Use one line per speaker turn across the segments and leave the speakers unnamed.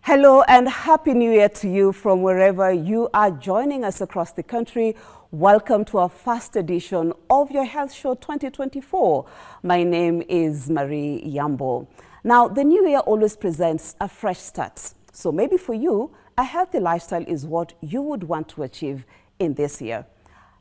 Hello and Happy New Year to you from wherever you are joining us across the country. Welcome to our first edition of your Health Show 2024. My name is Marie Yambo. Now, the new year always presents a fresh start. So maybe for you, a healthy lifestyle is what you would want to achieve in this year.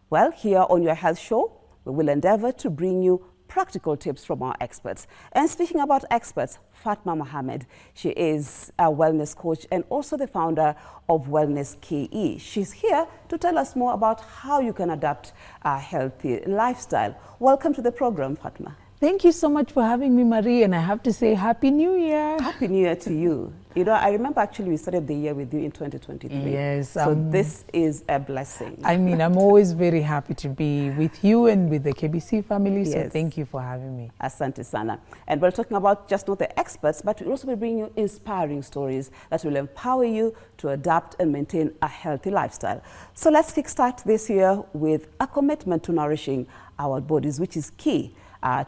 Well, here on your Health Show, we will endeavor to bring you practical tips from our experts. And speaking about experts, Fatma Mohammed, she is a wellness coach and also the founder of Wellness KE. She's here to tell us more about how you can adapt a healthy lifestyle. Welcome to the program, Fatma.
Thank you so much for having me, Marie, and I have to say Happy New Year.
Happy New Year to you. You know, I remember actually we started the year with you in 2023.
Yes.
So this is a blessing.
I mean, I'm always very happy to be with you and with the KBC family, so
Yes.
thank you for having me.
Asante sana. And we're talking about just not the experts, but we'll also be bringing you inspiring stories that will empower you to adapt and maintain a healthy lifestyle. So let's kickstart this year with a commitment to nourishing our bodies, which is key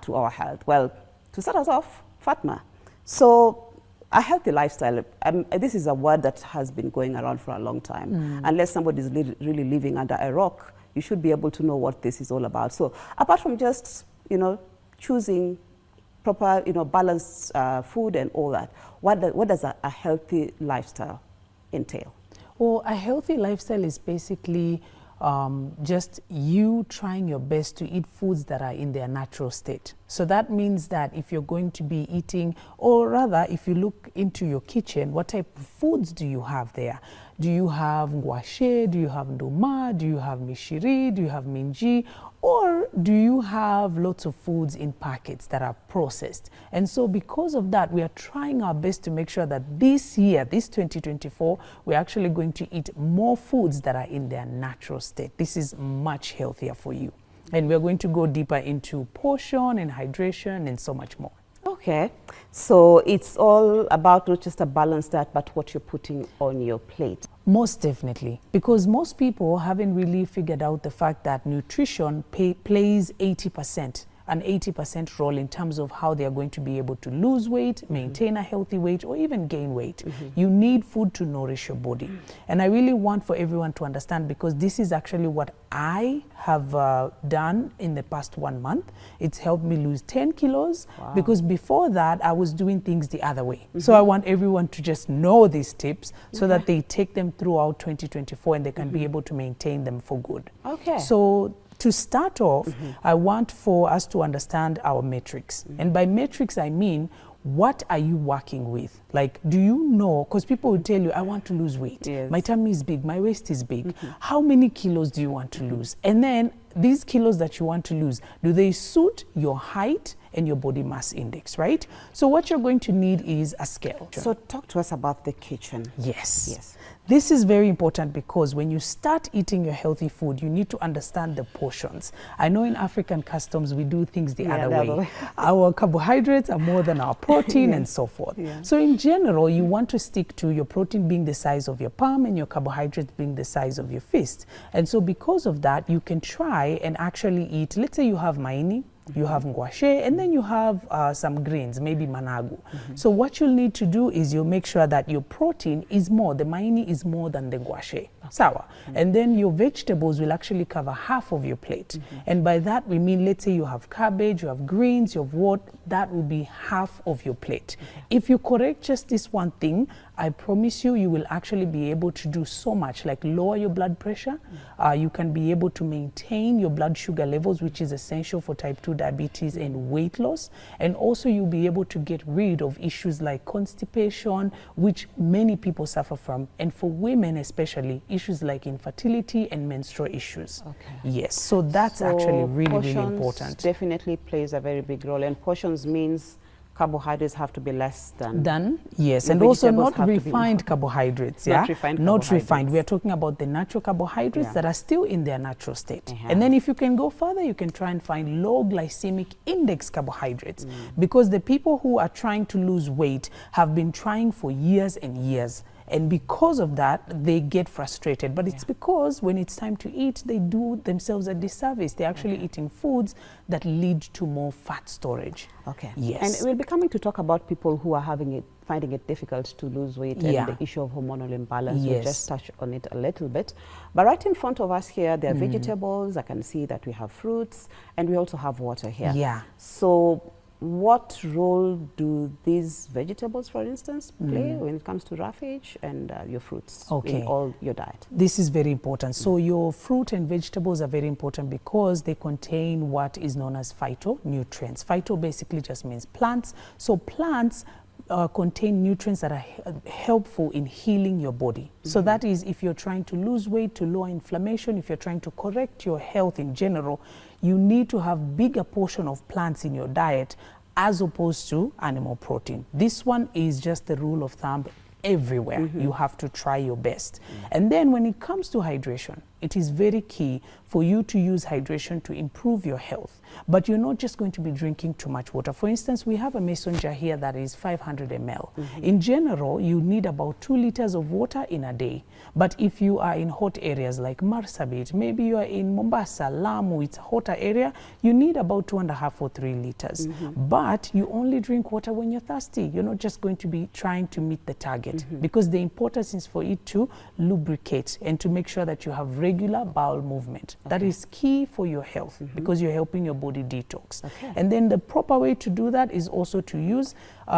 to our health. Well, to start us off, Fatma, so a healthy lifestyle, this is a word that has been going around for a long time. Unless somebody is really living under a rock, you should be able to know what this is all about. So apart from just, choosing proper, balanced food and all that, what does a healthy lifestyle entail?
Well, a healthy lifestyle is basically just you trying your best to eat foods that are in their natural state. So that means that if you're going to be eating, or rather if you look into your kitchen, what type of foods do you have there? Do you have ngwashe? Do you have nduma? Do you have mishiri? Do you have minji? Or do you have lots of foods in packets that are processed? And so because of that, we are trying our best to make sure that this year, this 2024, we're actually going to eat more foods that are in their natural state. This is much healthier for you. And we're going to go deeper into portion and hydration and so much more.
Okay, so it's all about not just a balanced diet, but what you're putting on your plate.
Most definitely, because most people haven't really figured out the fact that nutrition plays 80%, an 80% role in terms of how they are going to be able to lose weight, maintain a healthy weight, or even gain weight. You need food to nourish your body. And I really want for everyone to understand, because this is actually what I have done in the past 1 month. It's helped me lose 10 kilos.
Wow.
Because before that, I was doing things the other way. So I want everyone to just know these tips so that they take them throughout 2024 and they can be able to maintain them for good.
Okay.
So to start off, I want for us to understand our metrics. And by metrics, I mean, what are you working with? Like, do you know, because people will tell you, I want to lose weight.
Yes.
My tummy is big, my waist is big. How many kilos do you want to lose? And then these kilos that you want to lose, do they suit your height and your body mass index, right? So what you're going to need is a scale.
So talk to us about the kitchen.
Yes.
Yes.
This is very important, because when you start eating your healthy food, you need to understand the portions. I know in African customs, we do things the other way. Our carbohydrates are more than our protein and so forth. So in general, you want to stick to your protein being the size of your palm and your carbohydrates being the size of your fist. And so because of that, you can try and actually eat, let's say you have maini, you have ngwashe, and then you have some grains, maybe managu. So what you'll need to do is you'll make sure that your protein is more, the maini is more than the ngwashe. Sawa. And then your vegetables will actually cover half of your plate. And by that we mean, let's say you have cabbage, you have greens, you have what, that will be half of your plate. If you correct just this one thing, I promise you, you will actually be able to do so much, like lower your blood pressure. You can be able to maintain your blood sugar levels, which is essential for type 2 diabetes and weight loss. And also you'll be able to get rid of issues like constipation, which many people suffer from. And for women especially, issues like infertility and menstrual issues. Okay. Yes, so that's actually really important.
Definitely plays a very big role. And portions means carbohydrates have to be less than
yes, and also not refined carbohydrates.
Not refined
not
carbohydrates.
refined. We are talking about the natural carbohydrates that are still in their natural state. And then if you can go further, you can try and find low glycemic index carbohydrates, because the people who are trying to lose weight have been trying for years and years. And because of that, they get frustrated. But it's because when it's time to eat, they do themselves a disservice. They're actually eating foods that lead to more fat storage.
Okay.
Yes.
And we'll be coming to talk about people who are having finding it difficult to lose weight,
Yeah.
and the issue of hormonal imbalance.
Yes.
We'll just touch on it a little bit. But right in front of us here, there are vegetables. I can see that we have fruits, and we also have water here.
Yeah.
So what role do these vegetables, for instance, play when it comes to roughage and your fruits in all your diet?
This is very important. So your fruit and vegetables are very important because they contain what is known as phytonutrients. Phyto basically just means plants. So plants contain nutrients that are helpful in healing your body. So that is, if you're trying to lose weight, to lower inflammation, if you're trying to correct your health in general, you need to have bigger portion of plants in your diet as opposed to animal protein. This one is just the rule of thumb everywhere. You have to try your best. And then when it comes to hydration, it is very key for you to use hydration to improve your health. But you're not just going to be drinking too much water. For instance, we have a mason jar here that is 500 ml. In general, you need about 2 liters of water in a day. But if you are in hot areas like Marsabit, maybe you are in Mombasa, Lamu, it's a hotter area, you need about 2.5 or 3 liters. But you only drink water when you're thirsty. You're not just going to be trying to meet the target, because the importance is for it to lubricate and to make sure that you have regular bowel movement. That is key for your health, because you're helping your body detox. And then the proper way to do that is also to use,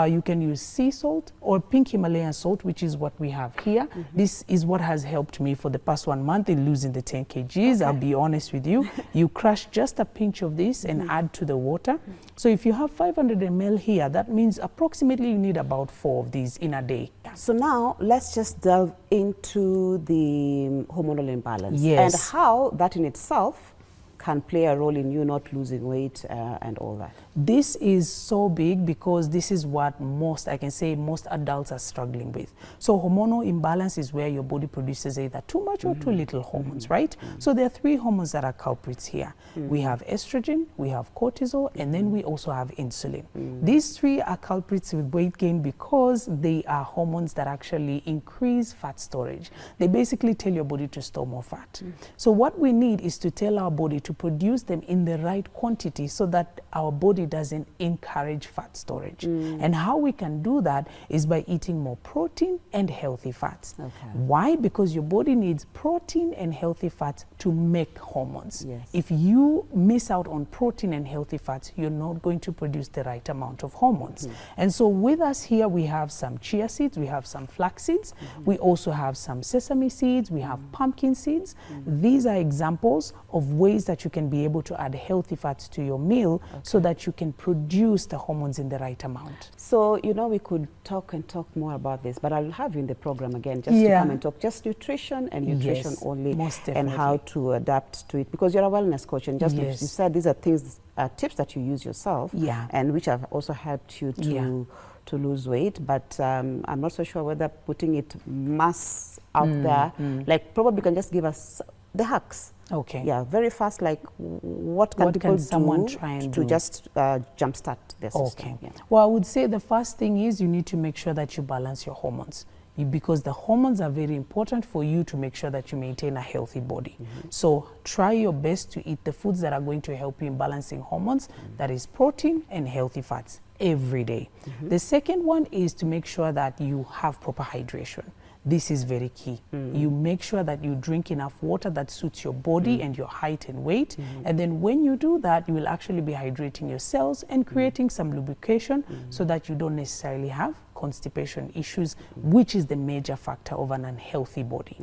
you can use sea salt or pink Himalayan salt, which is what we have here. This is what has helped me for the past 1 month in losing the 10 kgs. I'll be honest with you. You crush just a pinch of this and add to the water. So if you have 500 ml here, that means approximately you need about 4 of these in a day.
So now let's just delve into the hormonal imbalance
Yes.
and how that in itself can play a role in you not losing weight and all that.
This is so big because this is what most adults are struggling with. So hormonal imbalance is where your body produces either too much or too little hormones, right? So there are 3 hormones that are culprits here. We have estrogen, we have cortisol, and then we also have insulin. These 3 are culprits with weight gain because they are hormones that actually increase fat storage. They basically tell your body to store more fat. So what we need is to tell our body to produce them in the right quantity so that our body doesn't encourage fat storage. And how we can do that is by eating more protein and healthy fats. Why? Because your body needs protein and healthy fats to make hormones. If you miss out on protein and healthy fats, you're not going to produce the right amount of hormones. And so with us here, we have some chia seeds, we have some flax seeds, we also have some sesame seeds, we have pumpkin seeds. These are examples of ways that you can be able to add healthy fats to your meal so that you can produce the hormones in the right amount.
So, you know, we could talk more about this, but I'll have you in the program again just to come and talk just nutrition and nutrition only, and how to adapt to it, because you're a wellness coach, and just like you said, these are things, tips that you use yourself, and which have also helped you to lose weight. But I'm not so sure whether putting it mass out there, like probably can just give us the hacks. Yeah, very fast, like what can people do to just jumpstart their system?
Well, I would say the first thing is you need to make sure that you balance your hormones, because the hormones are very important for you to make sure that you maintain a healthy body. So try your best to eat the foods that are going to help you in balancing hormones, that is protein and healthy fats every day. The second one is to make sure that you have proper hydration. This is very key. You make sure that you drink enough water that suits your body and your height and weight. And then when you do that, you will actually be hydrating your cells and creating some lubrication so that you don't necessarily have constipation issues, which is the major factor of an unhealthy body.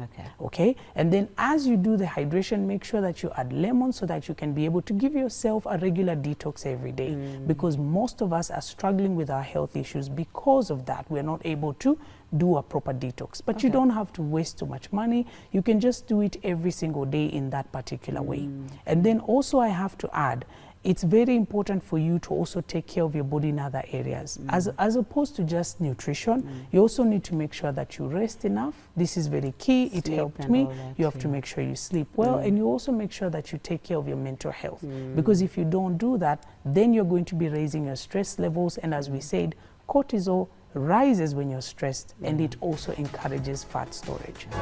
And then as you do the hydration, make sure that you add lemon so that you can be able to give yourself a regular detox every day, because most of us are struggling with our health issues. Because of that, we're not able to do a proper detox. But you don't have to waste too much money. You can just do it every single day in that particular way. And then also I have to add, it's very important for you to also take care of your body in other areas. As opposed to just nutrition, you also need to make sure that you rest enough. This is very key. It helped me. You have to make sure you sleep well, and you also make sure that you take care of your mental health. Because if you don't do that, then you're going to be raising your stress levels. And as we said, cortisol rises when you're stressed, and it also encourages fat storage.